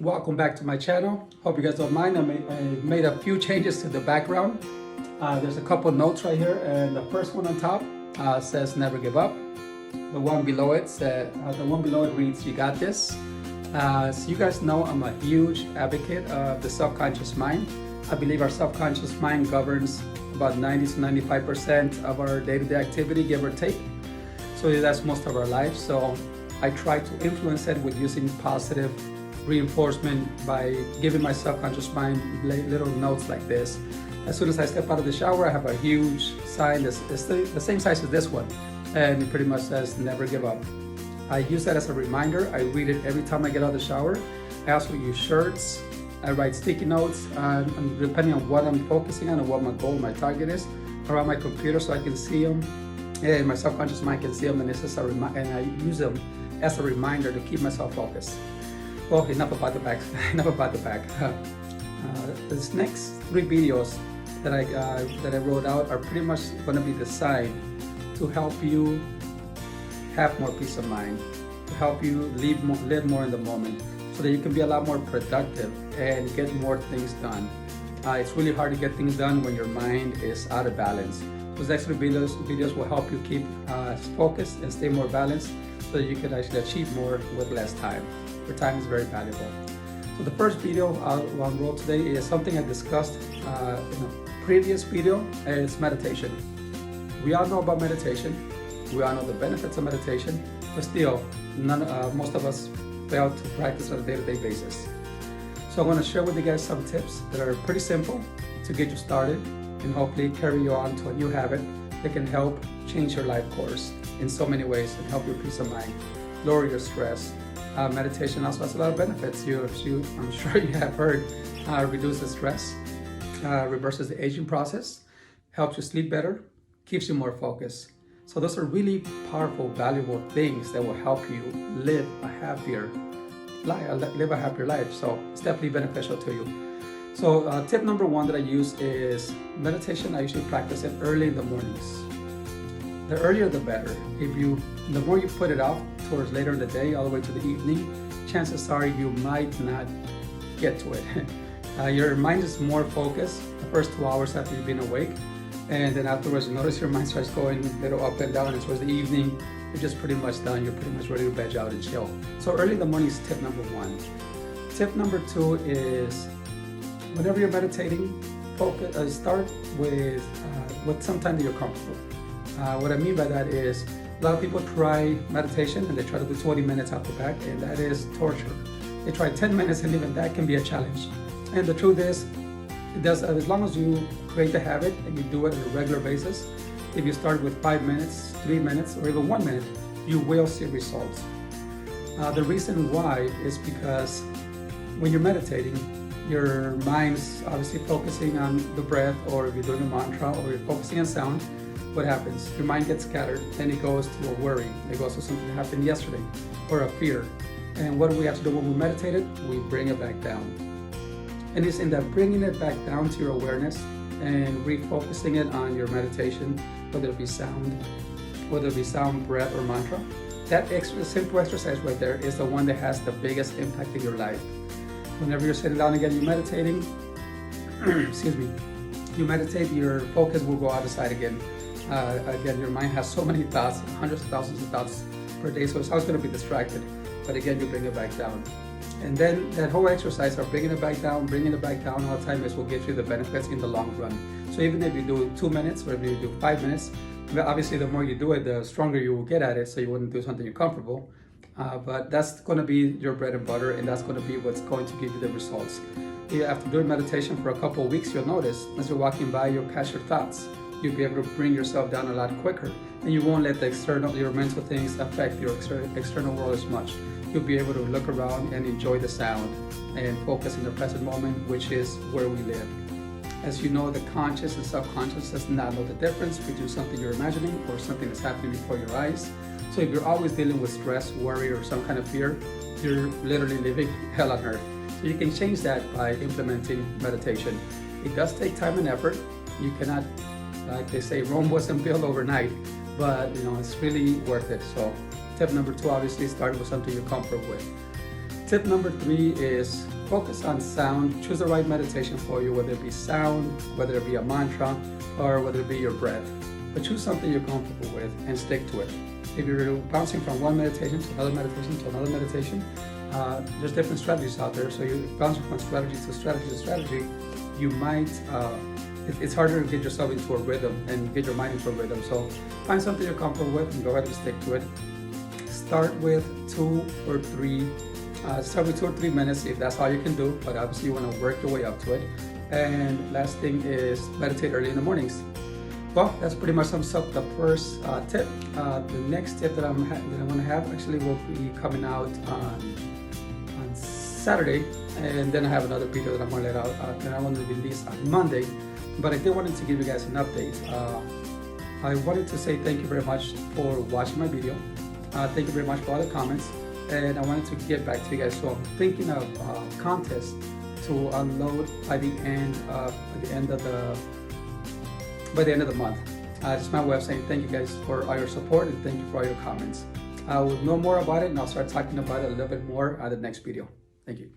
Welcome back to my channel. Hope you guys don't mind. I made a few changes to the background. There's a couple notes right here, and the first one on top says never give up. The one below it reads you got this. So you guys know I'm a huge advocate of the subconscious mind. I believe our subconscious mind governs about 90 to 95% of our day-to-day activity, give or take. So that's most of our life. So I try to influence it with using positive reinforcement by giving my subconscious mind little notes like this. As soon as I step out of the shower, I have a huge sign that's the same size as this one, and it pretty much says never give up. I use that as a reminder. I read it every time I get out of the shower. I also use shirts. I write sticky notes, and depending on what I'm focusing on and what my goal, my target is, around my computer so I can see them, and my subconscious mind can see them, and it's just and I use them as a reminder to keep myself focused. Well, enough about the back. This next 3 videos that I wrote out are pretty much going to be designed to help you have more peace of mind, to help you live more in the moment, so that you can be a lot more productive and get more things done. It's really hard to get things done when your mind is out of balance. Those next 3 videos will help you keep focused and stay more balanced, so that you can actually achieve more with less time. Your time is very valuable. So the first video I'll roll today is something I discussed in a previous video, and it's meditation. We all know about meditation. We all know the benefits of meditation, but still, most of us fail to practice on a day-to-day basis. So I want to share with you guys some tips that are pretty simple to get you started and hopefully carry you on to a new habit that can help change your life course in so many ways and help your peace of mind, lower your stress. Meditation also has a lot of benefits. I'm sure you have heard, reduces stress, reverses the aging process, helps you sleep better, keeps you more focused. So those are really powerful, valuable things that will help you live a happier life. So it's definitely beneficial to you. So tip number 1 that I use is meditation. I usually practice it early in the mornings. The earlier the better. The more you put it off towards later in the day, all the way to the evening, chances are you might not get to it. Your mind is more focused the first 2 hours after you've been awake, and then afterwards you notice your mind starts going a little up and down, and towards the evening you're just pretty much done. You're pretty much ready to veg out and chill. So early in the morning is tip number 1. Tip number 2 is whenever you're meditating, start with some time that you're comfortable. What I mean by that is a lot of people try meditation and they try to do 20 minutes out the back, and that is torture. They try 10 minutes and even that can be a challenge. And the truth is, as long as you create the habit and you do it on a regular basis, if you start with 5 minutes, 3 minutes, or even 1 minute, you will see results. The reason why is because when you're meditating, your mind's obviously focusing on the breath, or if you're doing a mantra, or you're focusing on sound. What happens? Your mind gets scattered, and it goes to a worry. It goes to something that happened yesterday, or a fear. And what do we have to do when we meditated? We bring it back down. And it's in that bringing it back down to your awareness and refocusing it on your meditation, whether it be sound, breath, or mantra. That simple exercise right there is the one that has the biggest impact in your life. Whenever you're sitting down again, you're meditating, you meditate, your focus will go out of sight again. Again, your mind has so many thoughts, hundreds of thousands of thoughts per day, so it's always going to be distracted. But again, you bring it back down. And then that whole exercise of bringing it back down all the time will give you the benefits in the long run. So even if you do 2 minutes, or if you do 5 minutes, obviously the more you do it, the stronger you will get at it, so you wouldn't do something you're comfortable. But that's going to be your bread and butter, and that's going to be what's going to give you the results. After doing meditation for a couple of weeks, you'll notice as you're walking by, you'll catch your thoughts. You'll be able to bring yourself down a lot quicker, and you won't let your mental things affect your external world as much. You'll be able to look around and enjoy the sound and focus in the present moment, which is where we live. As you know, the conscious and subconscious does not know the difference between something you're imagining or something that's happening before your eyes. So if you're always dealing with stress, worry, or some kind of fear, you're literally living hell on earth. So you can change that by implementing meditation. It does take time and effort. You cannot, like they say, Rome wasn't built overnight, but it's really worth it. So tip number 2, obviously start with something you're comfortable with. Tip number 3 is focus on sound. Choose the right meditation for you, whether it be sound, whether it be a mantra, or whether it be your breath. But choose something you're comfortable with and stick to it. If you're bouncing from one meditation to another meditation to another meditation, there's different strategies out there. So you're bouncing from strategy to strategy to strategy, you might, it's harder to get yourself into a rhythm and get your mind into a rhythm. So find something you're comfortable with and go ahead and stick to it. Start with 2 or 3 minutes if that's all you can do, but obviously you want to work your way up to it. And last thing is meditate early in the mornings. Well, that's pretty much sums up the first tip. The next tip that I'm going to have actually will be coming out on Saturday, and then I have another video that I'm going to let out that I want to release on Monday. But I did wanted to give you guys an update. I wanted to say thank you very much for watching my video. Thank you very much for all the comments, and I wanted to get back to you guys. So I'm thinking of a contest to unload by the end of the month. It's my way of saying thank you guys for all your support and thank you for all your comments. I will know more about it and I'll start talking about it a little bit more on the next video. Thank you.